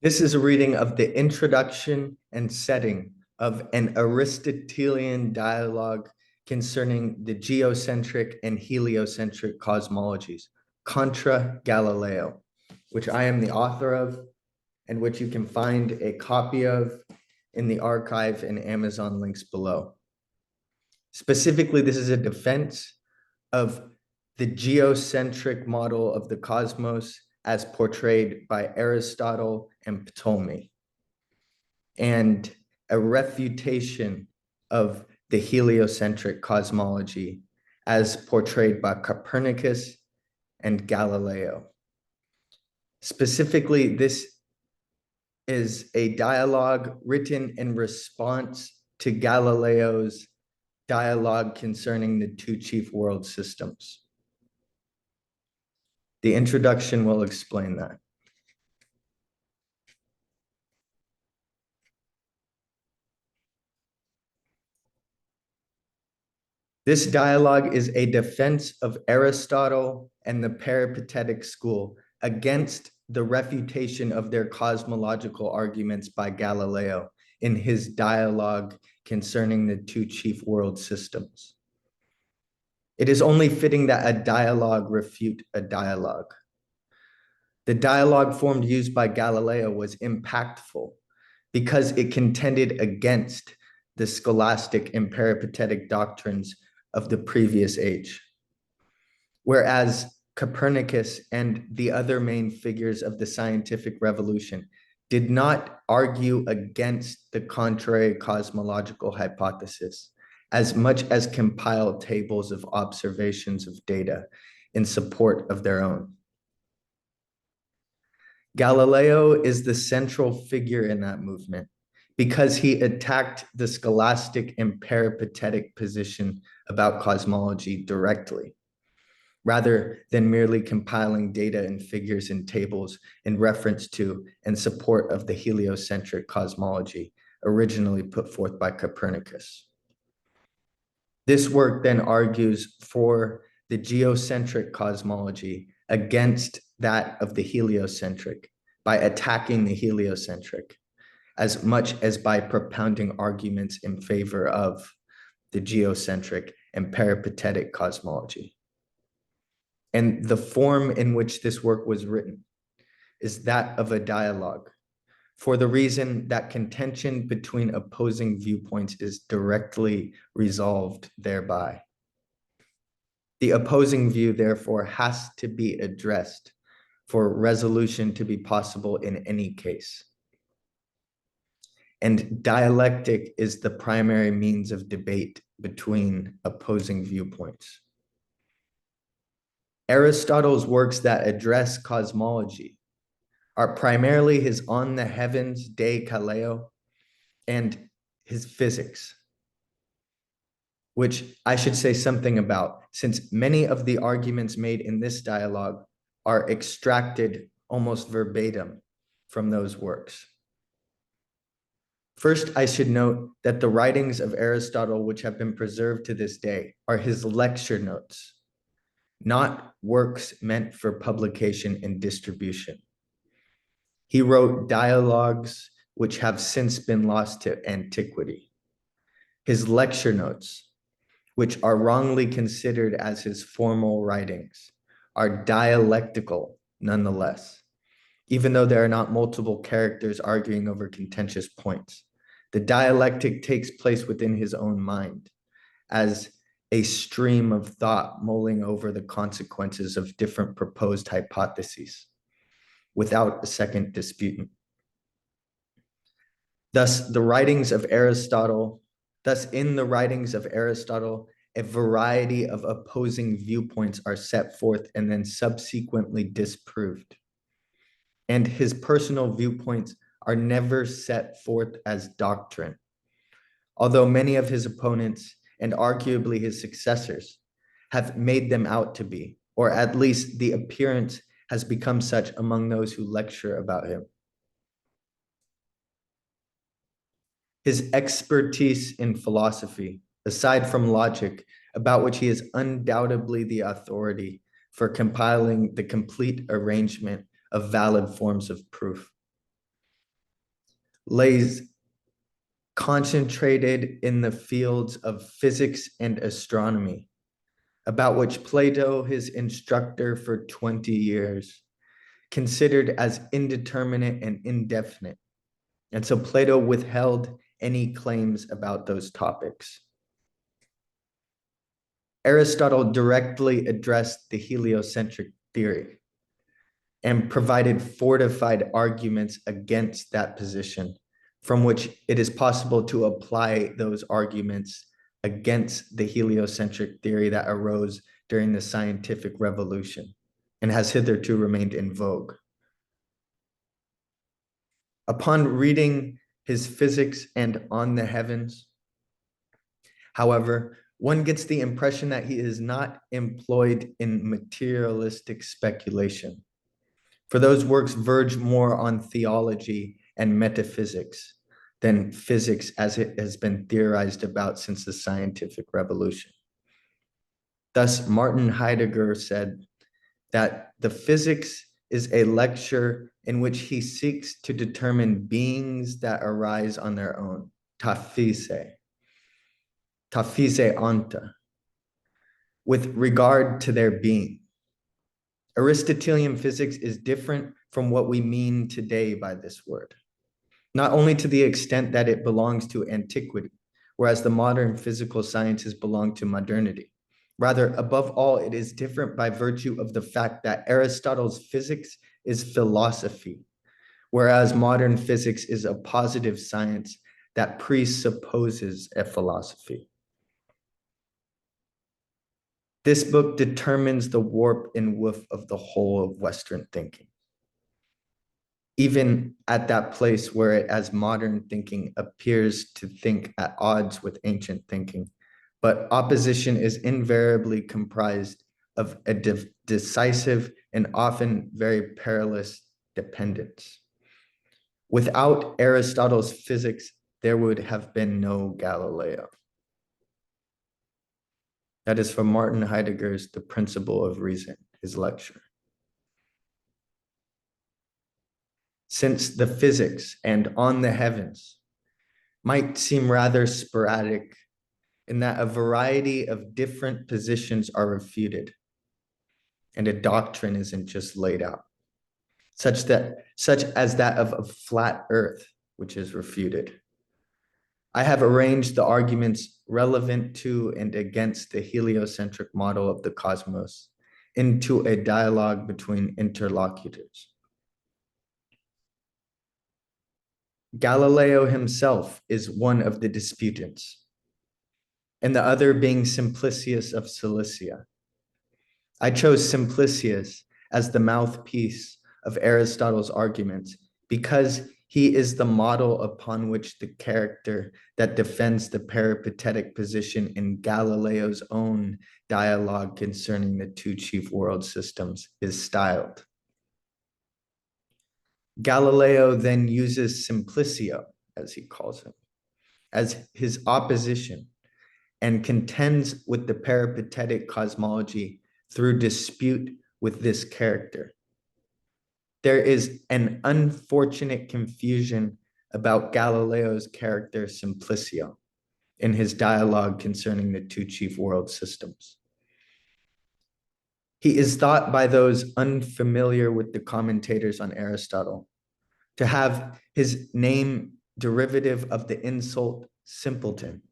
This is a reading of the introduction and setting of an Aristotelian dialogue concerning the geocentric and heliocentric cosmologies, contra Galileo, which I am the author of and which you can find a copy of in the archive and Amazon links below. Specifically, this is a defense of the geocentric model of the cosmos as portrayed by Aristotle and Ptolemy, and a refutation of the heliocentric cosmology as portrayed by Copernicus and Galileo. Specifically, this is a dialogue written in response to Galileo's dialogue concerning the two chief world systems. The introduction will explain that. This dialogue is a defense of Aristotle and the peripatetic school against the refutation of their cosmological arguments by Galileo in his dialogue concerning the two chief world systems. It is only fitting that a dialogue refute a dialogue. The dialogue form used by Galileo was impactful because it contended against the scholastic and peripatetic doctrines of the previous age. Whereas Copernicus and the other main figures of the scientific revolution did not argue against the contrary cosmological hypothesis as much as compile tables of observations of data in support of their own. Galileo is the central figure in that movement because he attacked the scholastic and peripatetic position about cosmology directly, rather than merely compiling data and figures in tables in reference to and support of the heliocentric cosmology originally put forth by Copernicus. This work then argues for the geocentric cosmology against that of the heliocentric by attacking the heliocentric as much as by propounding arguments in favor of the geocentric and peripatetic cosmology. And the form in which this work was written is that of a dialogue, for the reason that contention between opposing viewpoints is directly resolved thereby. The opposing view, therefore, has to be addressed for resolution to be possible in any case. And dialectic is the primary means of debate between opposing viewpoints. Aristotle's works that address cosmology are primarily his On the Heavens, De Kaleo, and his Physics, which I should say something about, since many of the arguments made in this dialogue are extracted almost verbatim from those works. First, I should note that the writings of Aristotle, which have been preserved to this day, are his lecture notes, not works meant for publication and distribution. He wrote dialogues which have since been lost to antiquity. His lecture notes, which are wrongly considered as his formal writings, are dialectical nonetheless, even though there are not multiple characters arguing over contentious points. The dialectic takes place within his own mind as a stream of thought mulling over the consequences of different proposed hypotheses without a second disputant. Thus, in the writings of Aristotle, a variety of opposing viewpoints are set forth and then subsequently disproved. And his personal viewpoints are never set forth as doctrine, although many of his opponents and arguably his successors have made them out to be, or at least the appearance has become such among those who lecture about him. His expertise in philosophy, aside from logic, about which he is undoubtedly the authority for compiling the complete arrangement of valid forms of proof, lays concentrated in the fields of physics and astronomy, about which Plato, his instructor for 20 years, considered as indeterminate and indefinite. And so Plato withheld any claims about those topics. Aristotle directly addressed the heliocentric theory and provided fortified arguments against that position, from which it is possible to apply those arguments against the heliocentric theory that arose during the scientific revolution and has hitherto remained in vogue. Upon reading his Physics and On the Heavens, however, one gets the impression that he is not employed in materialistic speculation, for those works verge more on theology and metaphysics than physics as it has been theorized about since the scientific revolution. Thus, Martin Heidegger said that the physics is a lecture in which he seeks to determine beings that arise on their own, taphise anta, with regard to their being. Aristotelian physics is different from what we mean today by this word, not only to the extent that it belongs to antiquity, whereas the modern physical sciences belong to modernity. Rather, above all, it is different by virtue of the fact that Aristotle's physics is philosophy, whereas modern physics is a positive science that presupposes a philosophy. This book determines the warp and woof of the whole of Western thinking, even at that place where it, as modern thinking, appears to think at odds with ancient thinking. But opposition is invariably comprised of a decisive and often very perilous dependence. Without Aristotle's physics, there would have been no Galileo. That is from Martin Heidegger's The Principle of Reason, his lecture. Since the physics and On the Heavens might seem rather sporadic in that a variety of different positions are refuted and a doctrine isn't just laid out, such as that of a flat earth, which is refuted. I have arranged the arguments relevant to and against the heliocentric model of the cosmos into a dialogue between interlocutors. Galileo himself is one of the disputants, and the other being Simplicius of Cilicia. I chose Simplicius as the mouthpiece of Aristotle's arguments because he is the model upon which the character that defends the peripatetic position in Galileo's own dialogue concerning the two chief world systems is styled. Galileo then uses Simplicio, as he calls him, as his opposition and contends with the peripatetic cosmology through dispute with this character. There is an unfortunate confusion about Galileo's character Simplicio in his dialogue concerning the two chief world systems. He is thought by those unfamiliar with the commentators on Aristotle to have his name derivative of the insult simpleton.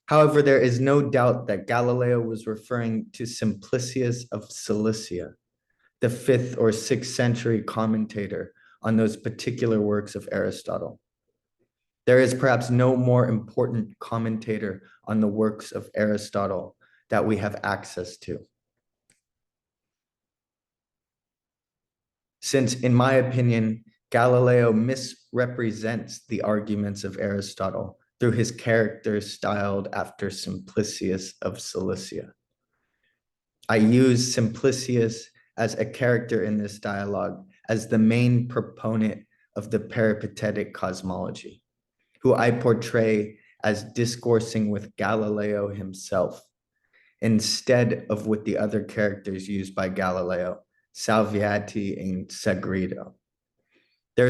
However, there is no doubt that Galileo was referring to Simplicius of Cilicia, the 5th or 6th century commentator on those particular works of Aristotle. There is perhaps no more important commentator on the works of Aristotle that we have access to. Since, in my opinion, Galileo misrepresents the arguments of Aristotle through his character styled after Simplicius of Cilicia. I use Simplicius as a character in this dialogue as the main proponent of the peripatetic cosmology, who I portray as discoursing with Galileo himself, instead of with the other characters used by Galileo, Salviati and Sagredo. There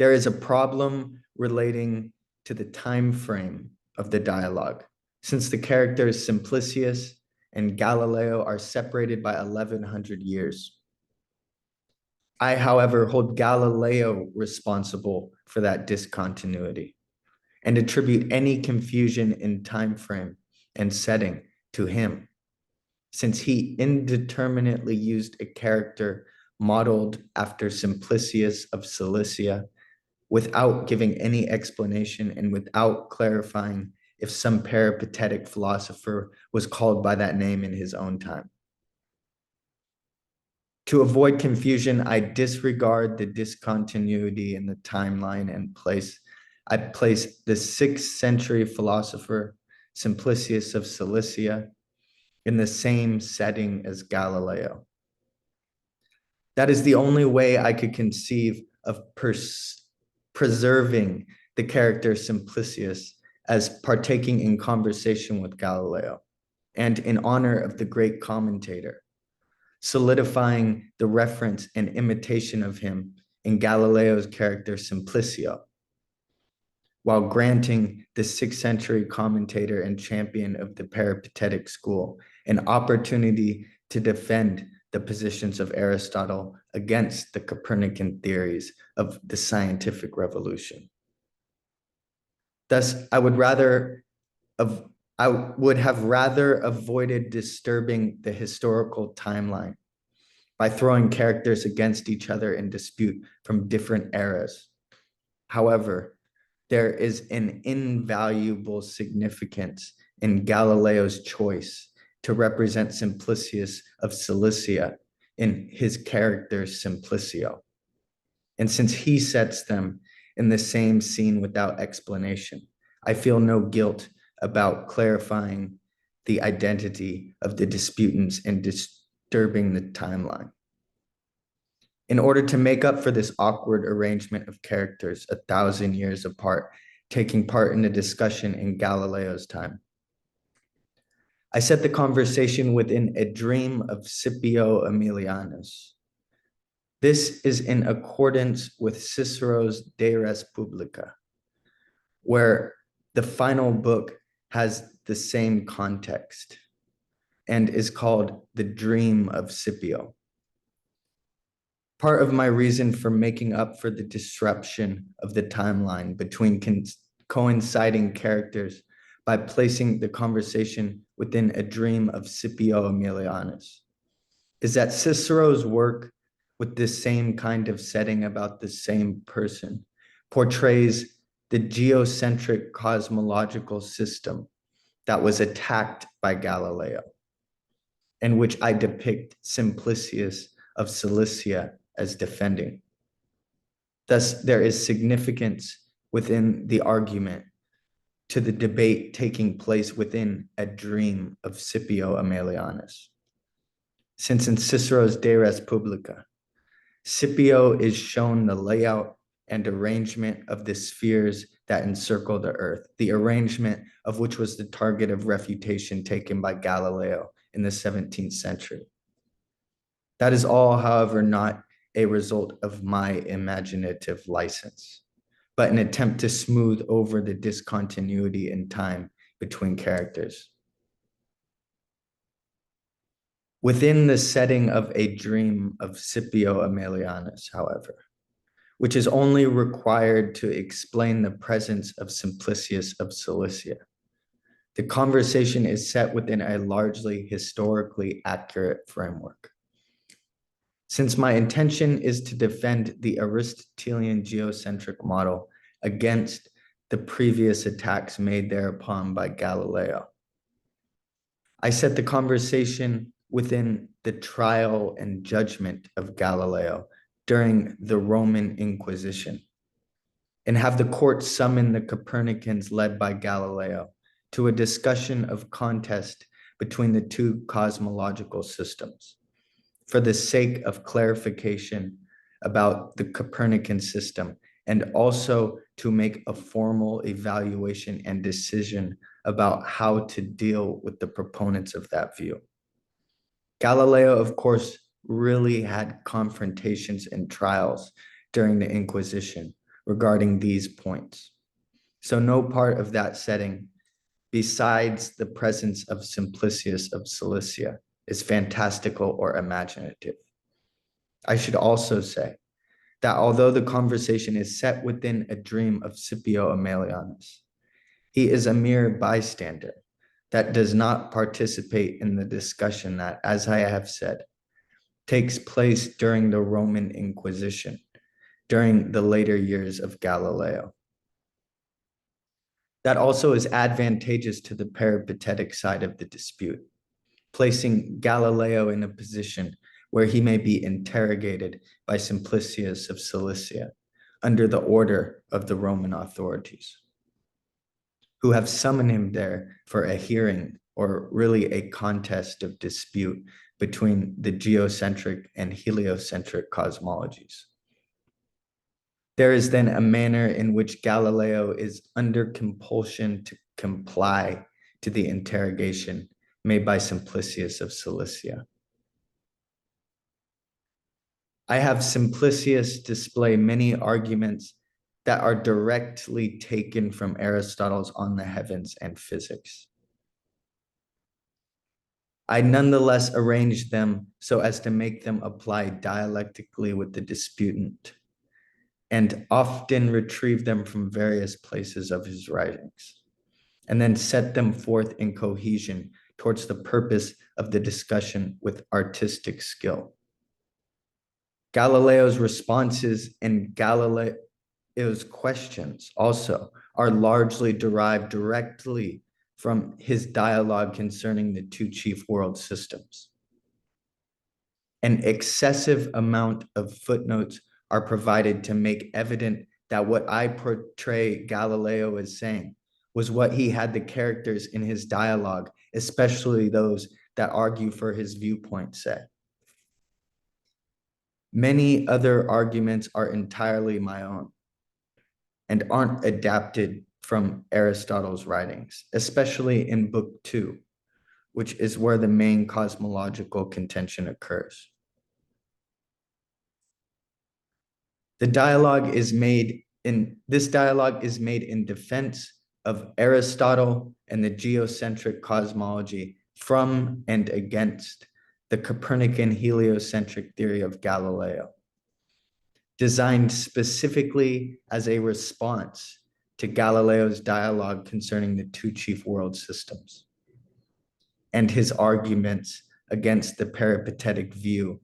There is a problem relating to the time frame of the dialogue, since the characters Simplicius and Galileo are separated by 1100 years. I, however, hold Galileo responsible for that discontinuity and attribute any confusion in time frame and setting to him, since he indeterminately used a character modeled after Simplicius of Cilicia without giving any explanation and without clarifying if some peripatetic philosopher was called by that name in his own time. To avoid confusion, I disregard the discontinuity in the timeline and I place the 6th century philosopher Simplicius of Cilicia in the same setting as Galileo. That is the only way I could conceive of preserving the character Simplicius as partaking in conversation with Galileo, and in honor of the great commentator, solidifying the reference and imitation of him in Galileo's character Simplicio, while granting the 6th century commentator and champion of the peripatetic school an opportunity to defend the positions of Aristotle against the Copernican theories of the scientific revolution. Thus, I would have rather avoided disturbing the historical timeline by throwing characters against each other in dispute from different eras. However, there is an invaluable significance in Galileo's choice to represent Simplicius of Cilicia in his character Simplicio. And since he sets them in the same scene without explanation, I feel no guilt about clarifying the identity of the disputants and disturbing the timeline. In order to make up for this awkward arrangement of characters 1,000 years apart, taking part in a discussion in Galileo's time, I set the conversation within a dream of Scipio Aemilianus. This is in accordance with Cicero's De Res Publica, where the final book has the same context and is called The Dream of Scipio. Part of my reason for making up for the disruption of the timeline between coinciding characters by placing the conversation within a dream of Scipio Aemilianus is that Cicero's work with this same kind of setting about the same person portrays the geocentric cosmological system that was attacked by Galileo, and which I depict Simplicius of Cilicia as defending. Thus, there is significance within the argument to the debate taking place within a dream of Scipio Aemilianus. Since in Cicero's De Res Publica, Scipio is shown the layout and arrangement of the spheres that encircle the earth, the arrangement of which was the target of refutation taken by Galileo in the 17th century. That is all, however, not a result of my imaginative license, but an attempt to smooth over the discontinuity in time between characters. Within the setting of a dream of Scipio Aemilianus, however, which is only required to explain the presence of Simplicius of Cilicia, the conversation is set within a largely historically accurate framework. Since my intention is to defend the Aristotelian geocentric model against the previous attacks made thereupon by Galileo, I set the conversation within the trial and judgment of Galileo during the Roman Inquisition, and have the court summon the Copernicans led by Galileo to a discussion of contest between the two cosmological systems, for the sake of clarification about the Copernican system, and also to make a formal evaluation and decision about how to deal with the proponents of that view. Galileo, of course, really had confrontations and trials during the Inquisition regarding these points. So no part of that setting, besides the presence of Simplicius of Cilicia, is fantastical or imaginative. I should also say that although the conversation is set within a dream of Scipio Aemilianus, he is a mere bystander that does not participate in the discussion that, as I have said, takes place during the Roman Inquisition, during the later years of Galileo. That also is advantageous to the peripatetic side of the dispute, placing Galileo in a position where he may be interrogated by Simplicius of Cilicia under the order of the Roman authorities, who have summoned him there for a hearing or really a contest of dispute between the geocentric and heliocentric cosmologies. There is then a manner in which Galileo is under compulsion to comply to the interrogation made by Simplicius of Cilicia. I have Simplicius display many arguments that are directly taken from Aristotle's On the Heavens and Physics. I nonetheless arranged them so as to make them apply dialectically with the disputant, and often retrieve them from various places of his writings, and then set them forth in cohesion towards the purpose of the discussion with artistic skill. Galileo's responses and Galileo's questions also are largely derived directly from his dialogue concerning the two chief world systems. An excessive amount of footnotes are provided to make evident that what I portray Galileo as saying was what he had the characters in his dialogue, especially those that argue for his viewpoint, say. Many other arguments are entirely my own and aren't adapted from Aristotle's writings, especially in Book 2, which is where the main cosmological contention occurs. This dialogue is made in defense of Aristotle and the geocentric cosmology from and against the Copernican heliocentric theory of Galileo, designed specifically as a response to Galileo's dialogue concerning the two chief world systems and his arguments against the peripatetic view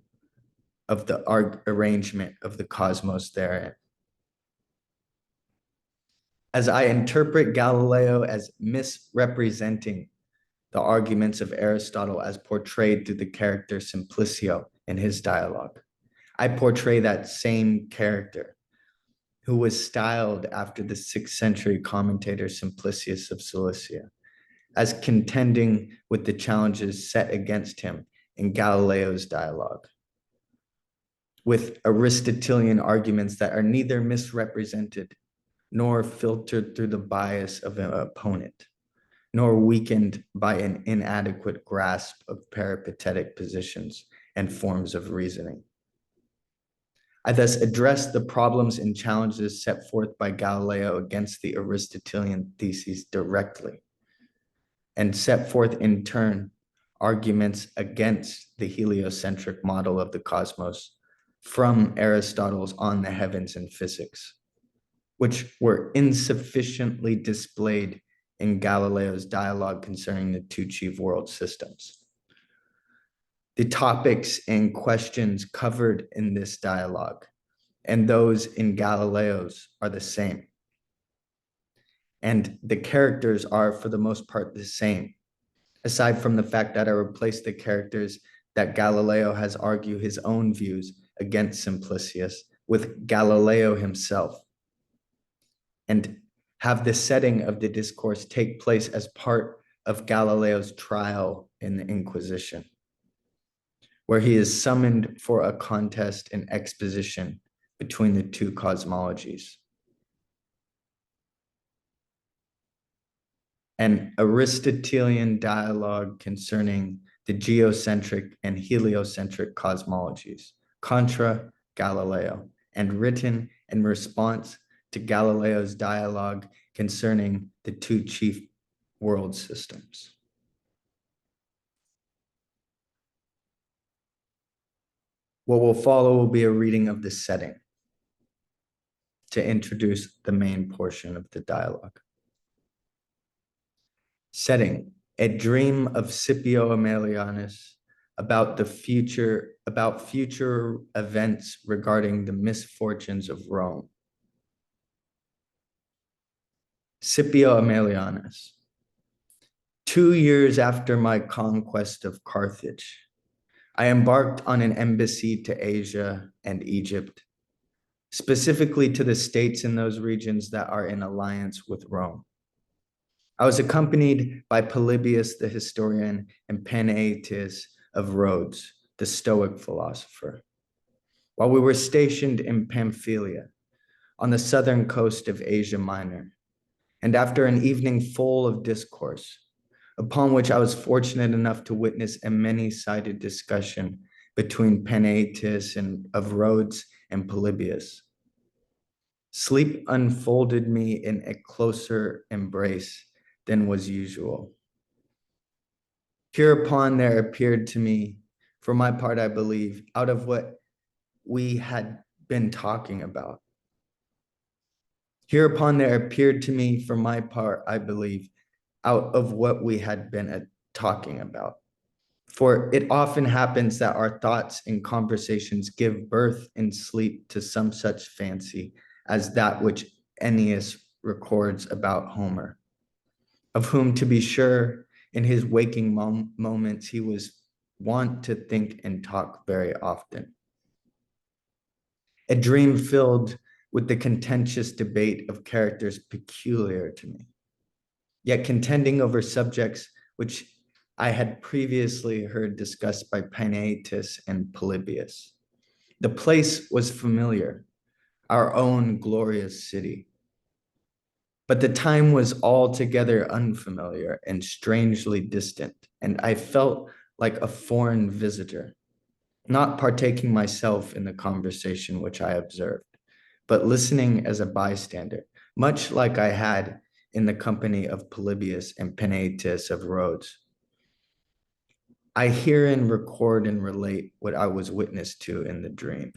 of the arrangement of the cosmos therein. As I interpret Galileo as misrepresenting the arguments of Aristotle as portrayed through the character Simplicio in his dialogue, I portray that same character, who was styled after the 6th century commentator Simplicius of Cilicia, as contending with the challenges set against him in Galileo's dialogue, with Aristotelian arguments that are neither misrepresented nor filtered through the bias of an opponent, nor weakened by an inadequate grasp of peripatetic positions and forms of reasoning. I thus address the problems and challenges set forth by Galileo against the Aristotelian theses directly, and set forth in turn arguments against the heliocentric model of the cosmos from Aristotle's On the Heavens and Physics, which were insufficiently displayed in Galileo's dialogue concerning the two chief world systems. The topics and questions covered in this dialogue and those in Galileo's are the same. And the characters are, for the most part, the same, aside from the fact that I replaced the characters that Galileo has argued his own views against Simplicius with Galileo himself, and have the setting of the discourse take place as part of Galileo's trial in the Inquisition, where he is summoned for a contest and exposition between the two cosmologies. An Aristotelian dialogue concerning the geocentric and heliocentric cosmologies, contra Galileo, and written in response to Galileo's dialogue concerning the two chief world systems. What will follow will be a reading of the setting to introduce the main portion of the dialogue. Setting: a dream of Scipio Aemilianus about future events regarding the misfortunes of Rome. Scipio Aemilianus. 2 years after my conquest of Carthage, I embarked on an embassy to Asia and Egypt, specifically to the states in those regions that are in alliance with Rome. I was accompanied by Polybius the historian and Panætius of Rhodes, the Stoic philosopher. While we were stationed in Pamphylia, on the southern coast of Asia Minor, and after an evening full of discourse, upon which I was fortunate enough to witness a many-sided discussion between Panætius of Rhodes and Polybius, sleep unfolded me in a closer embrace than was usual. Hereupon there appeared to me, for my part, I believe, out of what we had been talking about. Hereupon there appeared to me, for my part, I believe, out of what we had been talking about. For it often happens that our thoughts and conversations give birth in sleep to some such fancy as that which Ennius records about Homer, of whom, to be sure, in his waking moments, he was wont to think and talk very often. A dream filled with the contentious debate of characters peculiar to me, yet contending over subjects which I had previously heard discussed by Panætius and Polybius. The place was familiar, our own glorious city. But the time was altogether unfamiliar and strangely distant, and I felt like a foreign visitor, not partaking myself in the conversation which I observed, but listening as a bystander, much like I had in the company of Polybius and Panætius of Rhodes. I herein record and relate what I was witness to in the dream.